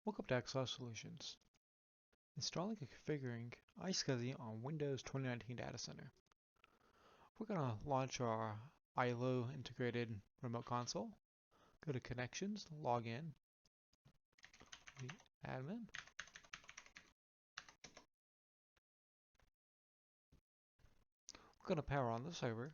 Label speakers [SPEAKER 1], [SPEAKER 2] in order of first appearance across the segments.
[SPEAKER 1] Welcome to iSCSI Solutions. Installing and configuring iSCSI on Windows 2019 Data Center. We're going to launch our ILO integrated remote console. Go to Connections, log in, the admin. We're going to power on the server.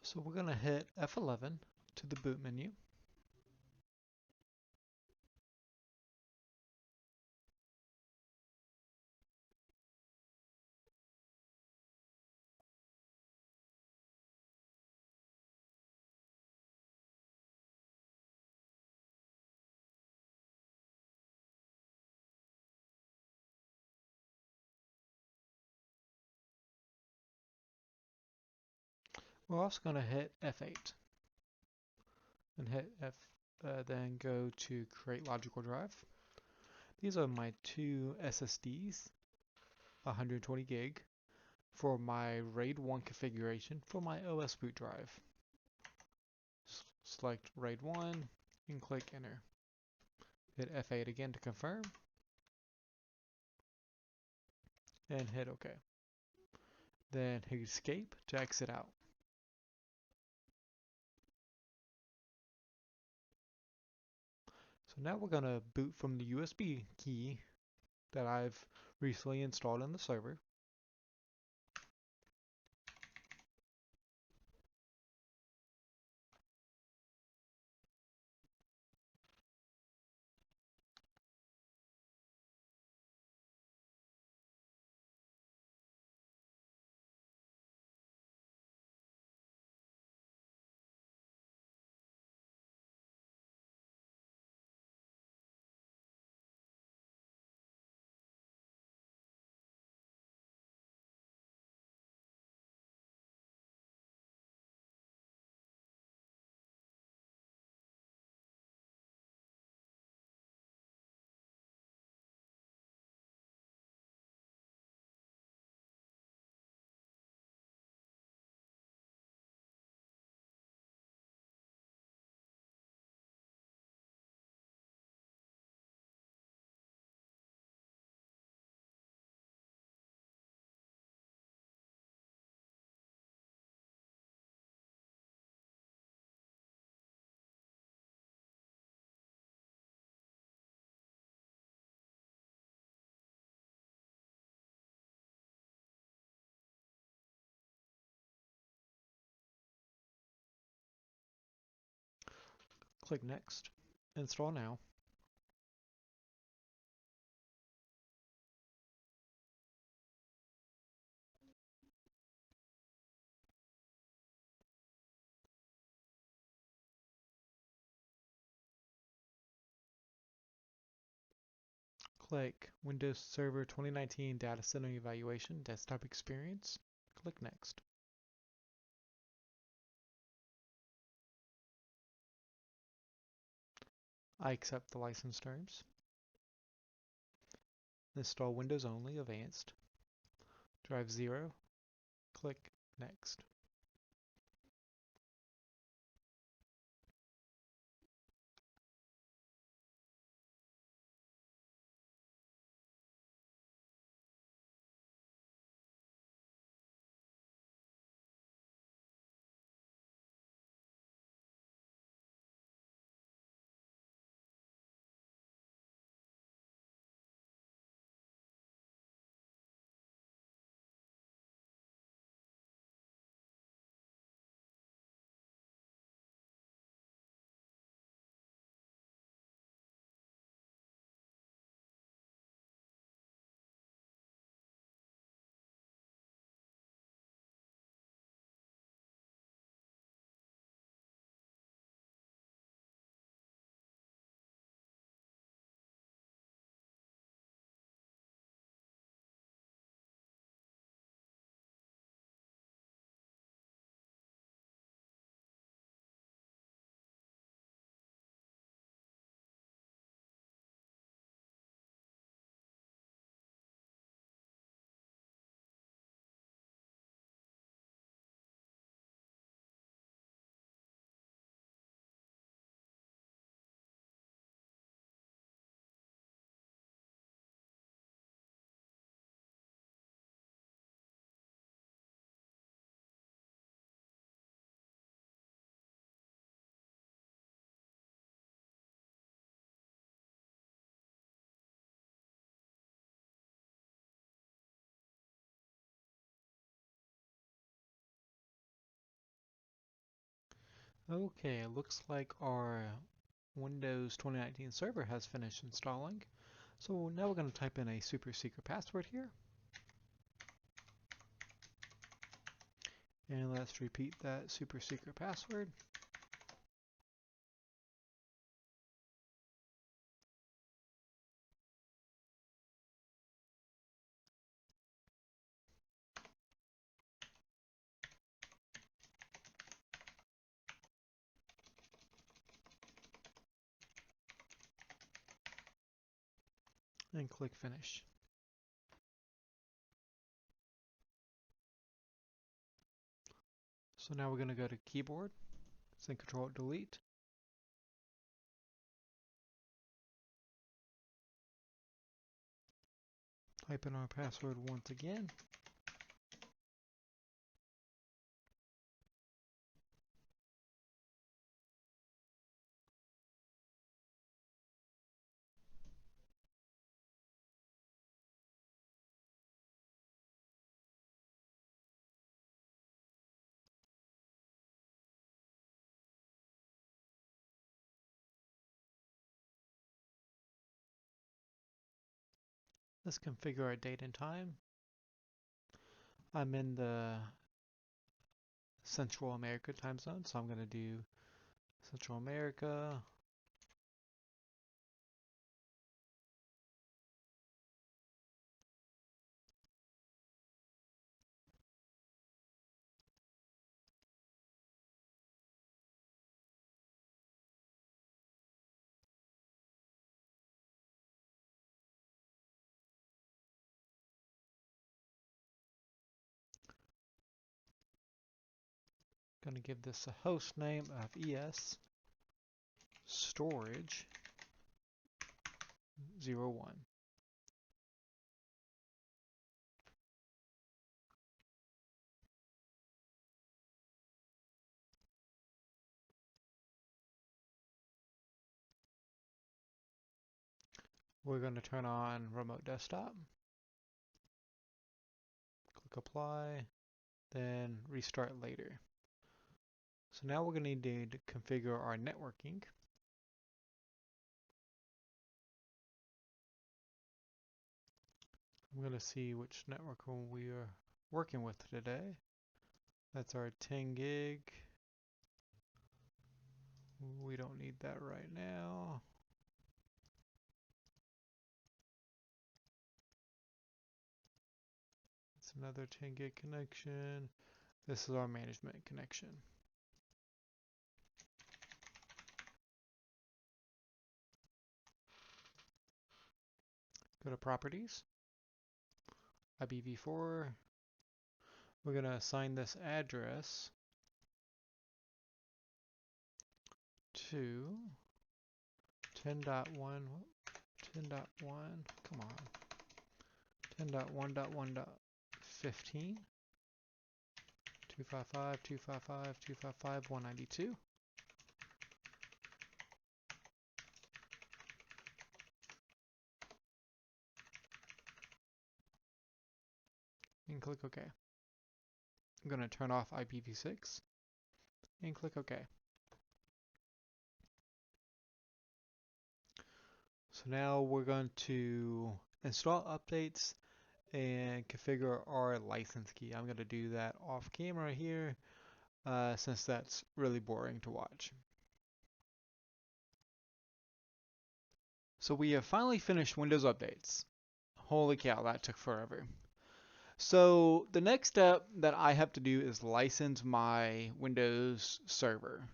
[SPEAKER 1] So we're going to hit F11 to the boot menu. We're also going to hit F8 and hit then go to create logical drive. These are my two SSDs, 120 gig, for my RAID 1 configuration for my OS boot drive. Select RAID 1 and click enter. Hit F8 again to confirm and hit OK. Then hit escape to exit out. So now we're going to boot from the USB key that I've recently installed on the server. Click Next. Install now. Click Windows Server 2019 Data Center Evaluation Desktop Experience. Click Next. I accept the license terms. Install Windows Only Advanced. Drive 0. Click Next. Okay, it looks like our Windows 2019 server has finished installing. So now we're going to type in a super secret password here. And let's repeat that super secret password. And click finish. So now we're going to go to keyboard, then Control Delete. Type in our password once again. Let's configure our date and time. I'm in the Central America time zone, so I'm going to do Central America. Going to give this a host name of ES storage 01. We're going to turn on remote desktop. Click apply, then restart later. So now we're going to need to configure our networking. I'm going to see which network we are working with today. That's our 10 gig. We don't need that right now. It's another 10 gig connection. This is our management connection. Go to properties, IPv4. We're going to assign this address to 10.1, 10.1, come on, 10.1.1.15, 255, 255, 255, 192. And click OK. I'm going to turn off IPv6 and click OK. So now we're going to install updates and configure our license key. I'm going to do that off camera here since that's really boring to watch. So we have finally finished Windows updates. Holy cow, that took forever. So the next step that I have to do is license my Windows server.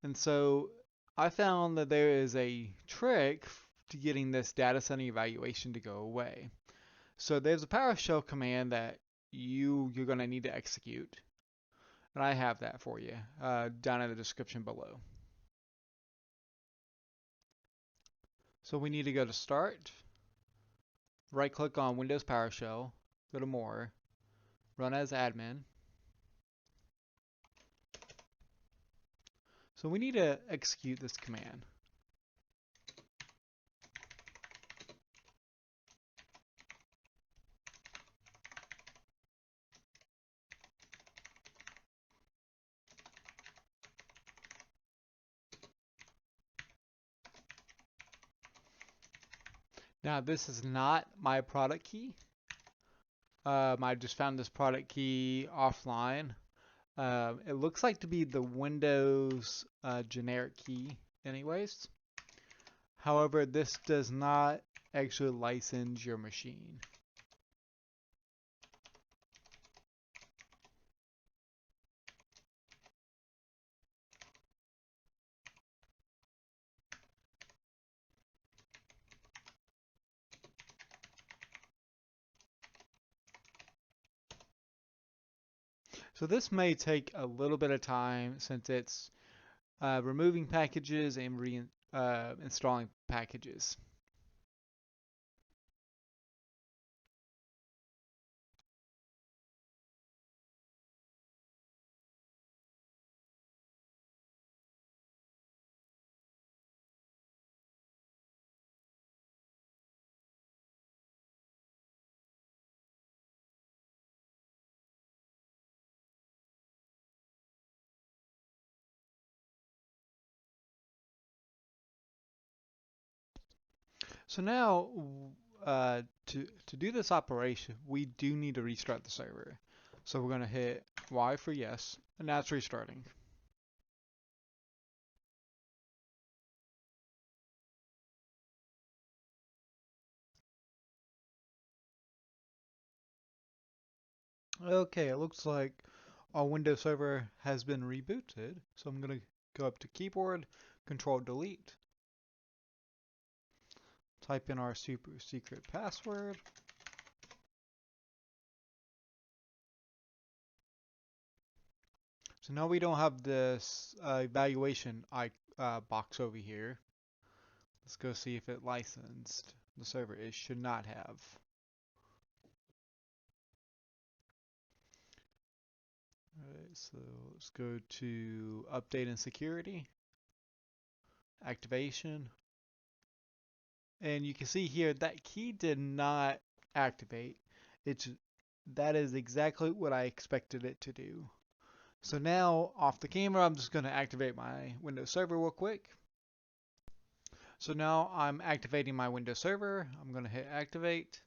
[SPEAKER 1] And so I found that there is a trick to getting this data center evaluation to go away. So there's a PowerShell command that you're going to need to execute. And I have that for you down in the description below. So we need to go to Start, right click on Windows PowerShell, go to More, run as admin. So we need to execute this command. Now this is not my product key. I just found this product key offline. It looks like to be the Windows generic key anyways. However, this does not actually license your machine. So this may take a little bit of time since it's removing packages and reinstalling packages. So now, to do this operation, we do need to restart the server. So we're going to hit Y for yes, and now it's restarting. Okay, it looks like our Windows server has been rebooted. So I'm going to go up to keyboard, Control Delete, type in our super secret password. So now we don't have this evaluation box over here. Let's go see if it licensed the server. It should not have. Alright, so let's go to update and security, activation, and you can see here that key did not activate. That is exactly what I expected it to do. So now off the camera, I'm just going to activate my Windows Server real quick. So now I'm activating my Windows Server. I'm going to hit activate.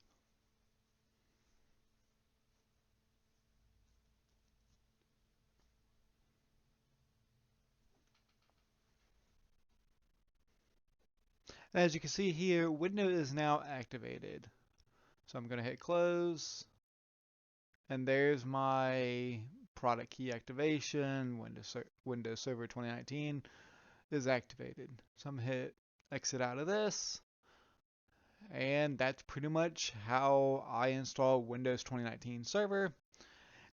[SPEAKER 1] As you can see here, Windows is now activated. So I'm going to hit close. And there's my product key activation. Windows Server 2019 is activated. So I'm going to hit exit out of this. And that's pretty much how I install Windows 2019 Server.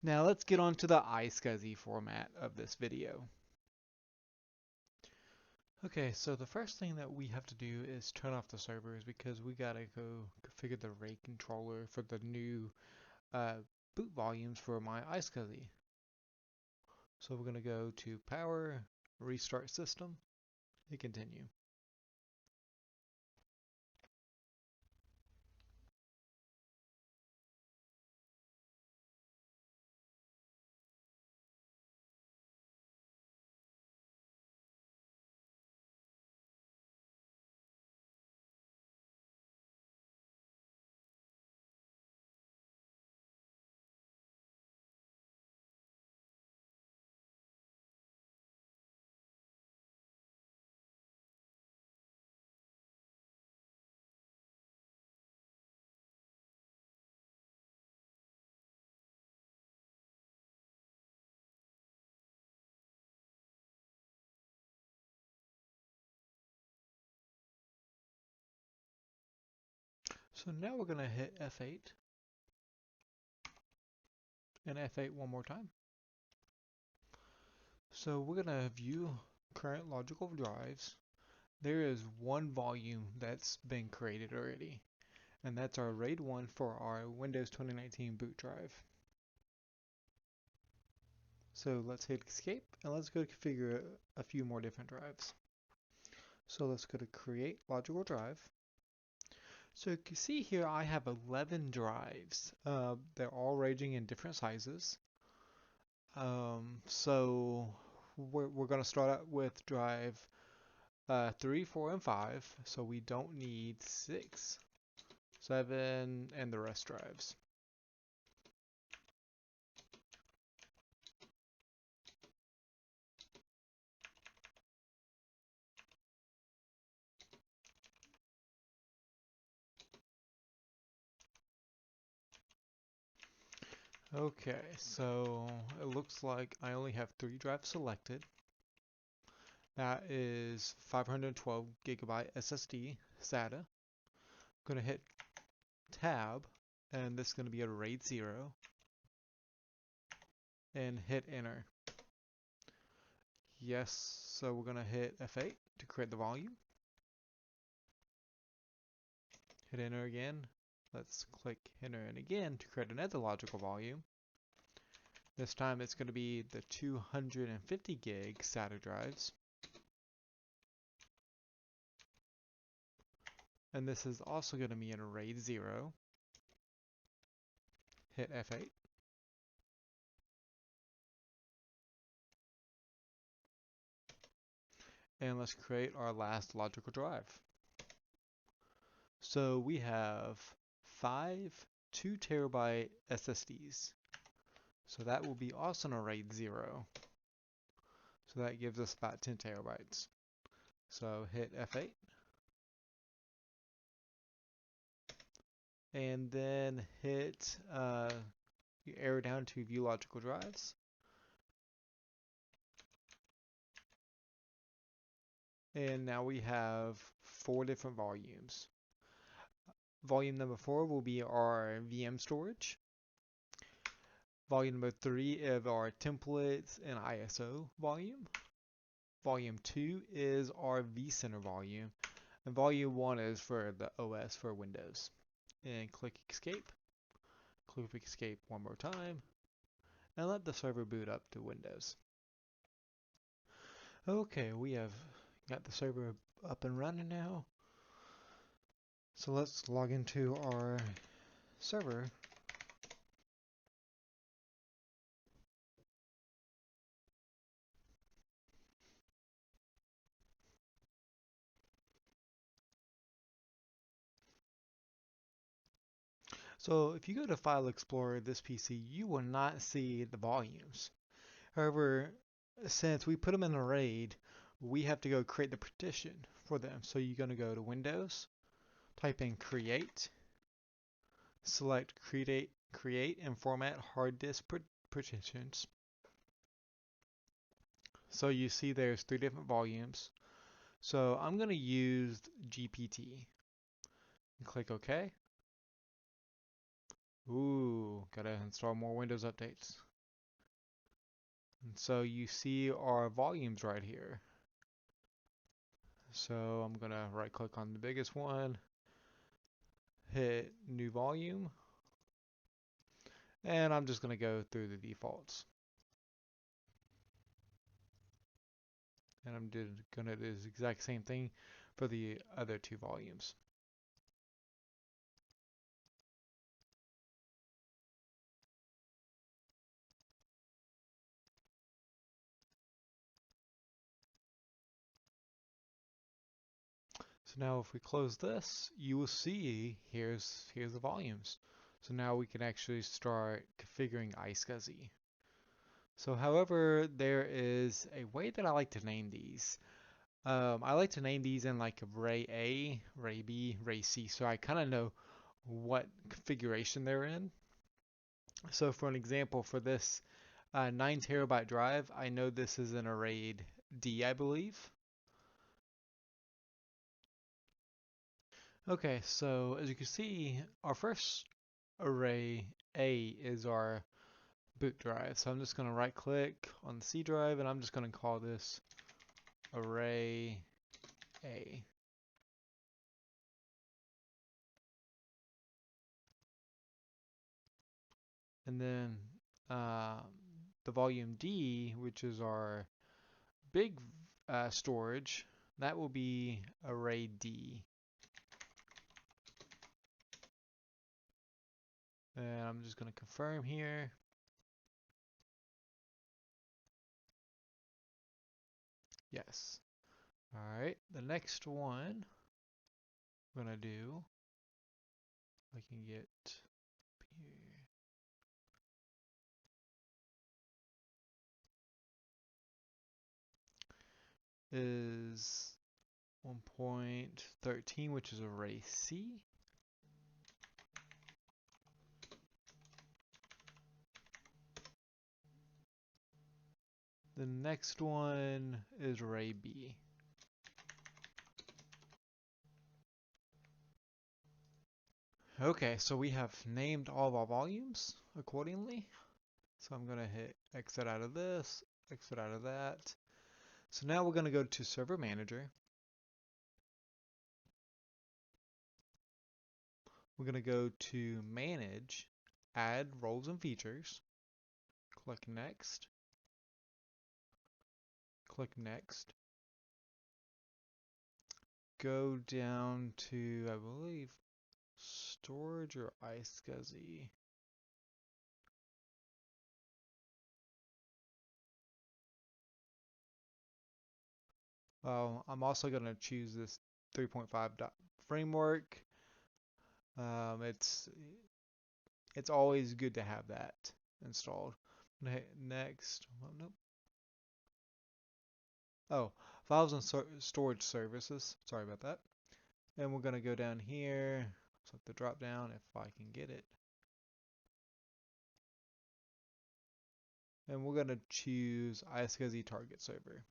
[SPEAKER 1] Now let's get on to the iSCSI format of this video. Okay, so the first thing that we have to do is turn off the servers because we gotta go configure the RAID controller for the new boot volumes for my iSCSI. So we're gonna go to Power, Restart System, and continue. So now we're gonna hit F8 and F8 one more time. So we're gonna view current logical drives. There is one volume that's been created already, and that's our RAID 1 for our Windows 2019 boot drive. So let's hit escape and let's go configure a few more different drives. So let's go to create logical drive. So you can see here I have 11 drives. They're all ranging in different sizes. So we're going to start out with drive 3, 4, and 5. So we don't need 6. 7, and the rest drives. Okay, so it looks like I only have 3 drives selected. That is 512 gigabyte SSD SATA. I'm going to hit tab, and this is going to be a RAID 0, and hit enter. Yes, so we're going to hit F8 to create the volume. Hit enter again. Let's click enter and again to create another logical volume. This time it's going to be the 250 gig SATA drives. And this is also going to be in a RAID 0. Hit F8. And let's create our last logical drive. So we have 5 2 terabyte SSDs. So that will be also in a RAID 0. So that gives us about 10 terabytes. So hit F8. And then hit you arrow down to view logical drives. And now we have 4 different volumes. Volume number 4 will be our VM storage. Volume number 3 is our templates and ISO volume. Volume 2 is our vCenter volume. And volume 1 is for the OS for Windows. And click escape. Click escape one more time. And let the server boot up to Windows. Okay, we have got the server up and running now. So let's log into our server. So if you go to File Explorer this PC, you will not see the volumes. However, since we put them in a RAID, we have to go create the partition for them. So you're going to go to Windows, type in create, select create and format hard disk partitions. So you see there's 3 different volumes. So I'm going to use GPT. Click OK. Ooh, gotta install more Windows updates. And so you see our volumes right here. So I'm gonna right click on the biggest one, hit new volume, and I'm just gonna go through the defaults. And I'm gonna do the exact same thing for the other 2 volumes. So now if we close this, you will see here's the volumes. So now we can actually start configuring iSCSI. So however, there is a way that I like to name these. I like to name these in like Ray A, Ray B, Ray C, so I kind of know what configuration they're in. So for an example, for this 9 terabyte drive, I know this is in a RAID D, I believe. Okay, so as you can see, our first array A is our boot drive. So I'm just going to right click on the C drive and I'm just going to call this array A. And then the volume D, which is our big storage, that will be array D. And I'm just going to confirm here. Yes. All right, the next one we're going to do I can get here. Is 1.13, which is array C. The next one is array B. Okay, so we have named all of our volumes accordingly. So I'm going to hit exit out of this, exit out of that. So now we're going to go to Server Manager. We're going to go to Manage, Add Roles and Features. Click Next. Click Next. Go down to, I believe, Storage or iSCSI. I'm also going to choose this 3.5 framework. It's always good to have that installed. I'm gonna hit next. Oh, nope. Oh, files and storage services. Sorry about that. And we're gonna go down here. Select the drop down if I can get it. And we're gonna choose iSCSI target server.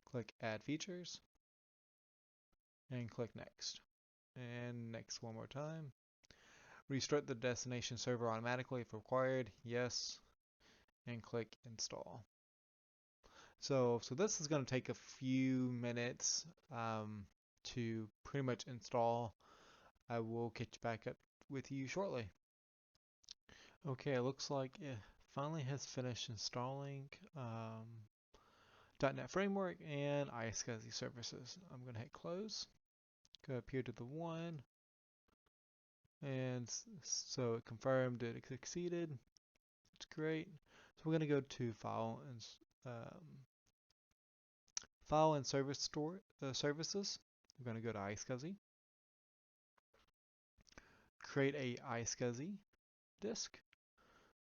[SPEAKER 1] Click add features. And click next. And next one more time. Restart the destination server automatically if required. Yes. And click install. So this is going to take a few minutes to pretty much install. I will catch back up with you shortly. Okay, it looks like it finally has finished installing .NET Framework and iSCSI services. I'm going to hit close. Go up here to the one. And so it confirmed it succeeded. It's great. So we're going to go to File and Service Store Services. We're going to go to iSCSI. Create a iSCSI disk.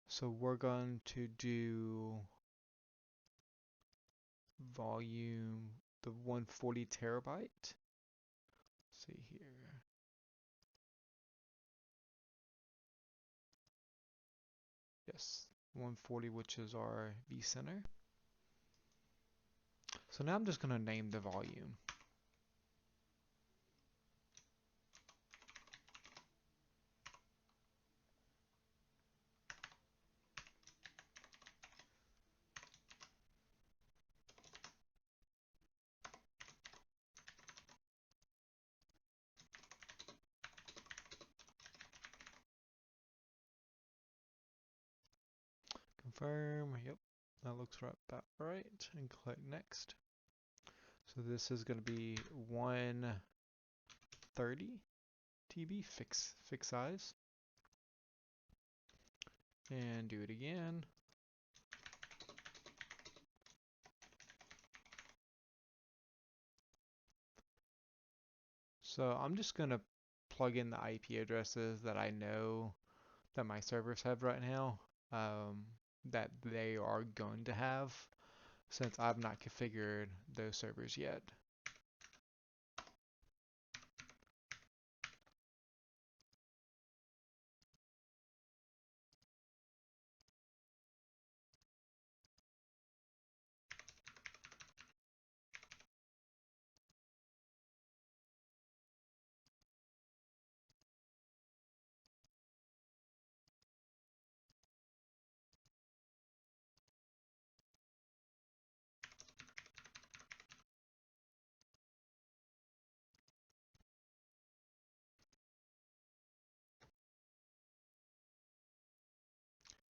[SPEAKER 1] So we're going to do volume, the 140 terabyte. Let's see here. Yes, 140, which is our vCenter. So now I'm just going to name the volume. Confirm, yep, that looks about right, and click next. So this is going to be 130 TB fixed size. And do it again. So I'm just going to plug in the IP addresses that I know that my servers have right now, that they are going to have, since I've not configured those servers yet.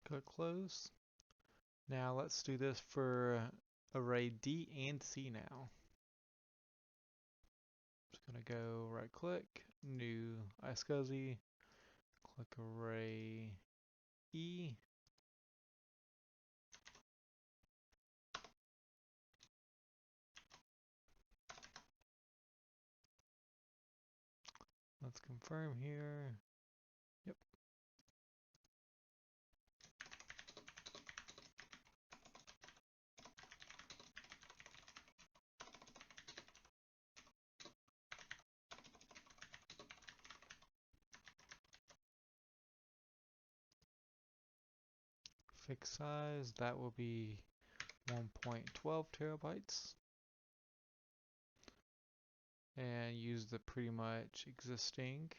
[SPEAKER 1] Click close. Now let's do this for array D and C now. Just gonna go right click, new iSCSI, click array E. Let's confirm here. config size, that will be 1.12 terabytes. And use the pretty much existing.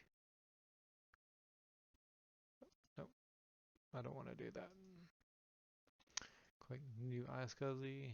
[SPEAKER 1] Nope, I don't want to do that. Click new iSCSI.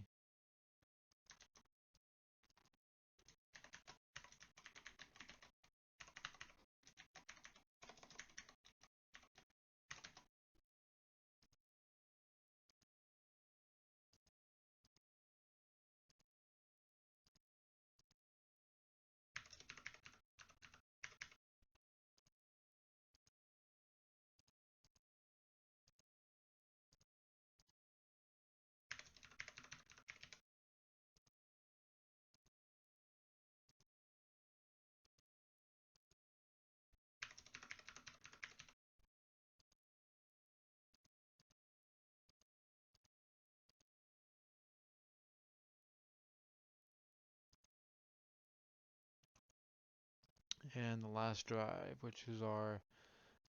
[SPEAKER 1] And the last drive, which is our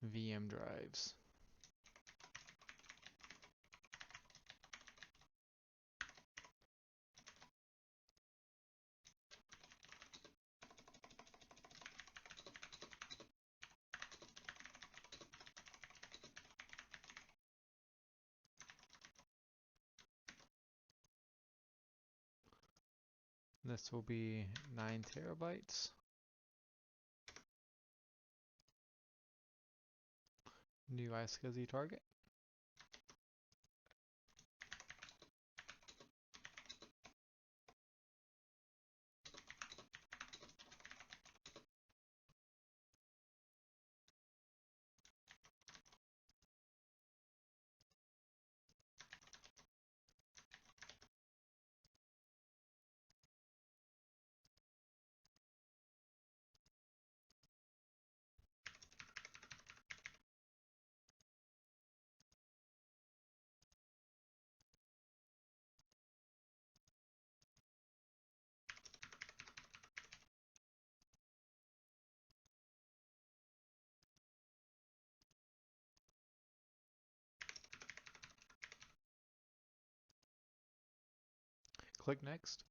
[SPEAKER 1] VM drives. This will be 9 terabytes. New iSCSI target. Click next.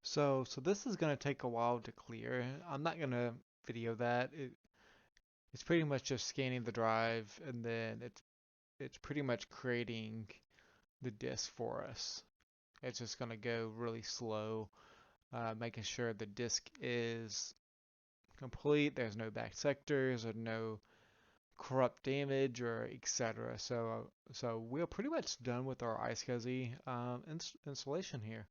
[SPEAKER 1] So this is going to take a while to clear. I'm not going to video that. It's pretty much just scanning the drive, and then it's pretty much creating the disk for us. It's just going to go really slow, making sure the disk is complete. There's no back sectors or no corrupt damage or etc. So we're pretty much done with our iSCSI installation here.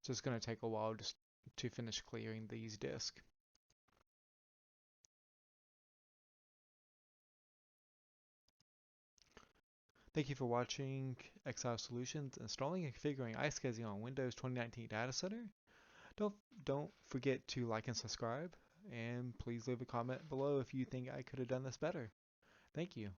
[SPEAKER 1] So it's going to take a while just to finish clearing these disks. Thank you for watching Exile Solutions installing and configuring iSCSI on Windows 2019 Data Center. Don't forget to like and subscribe, and please leave a comment below if you think I could have done this better. Thank you.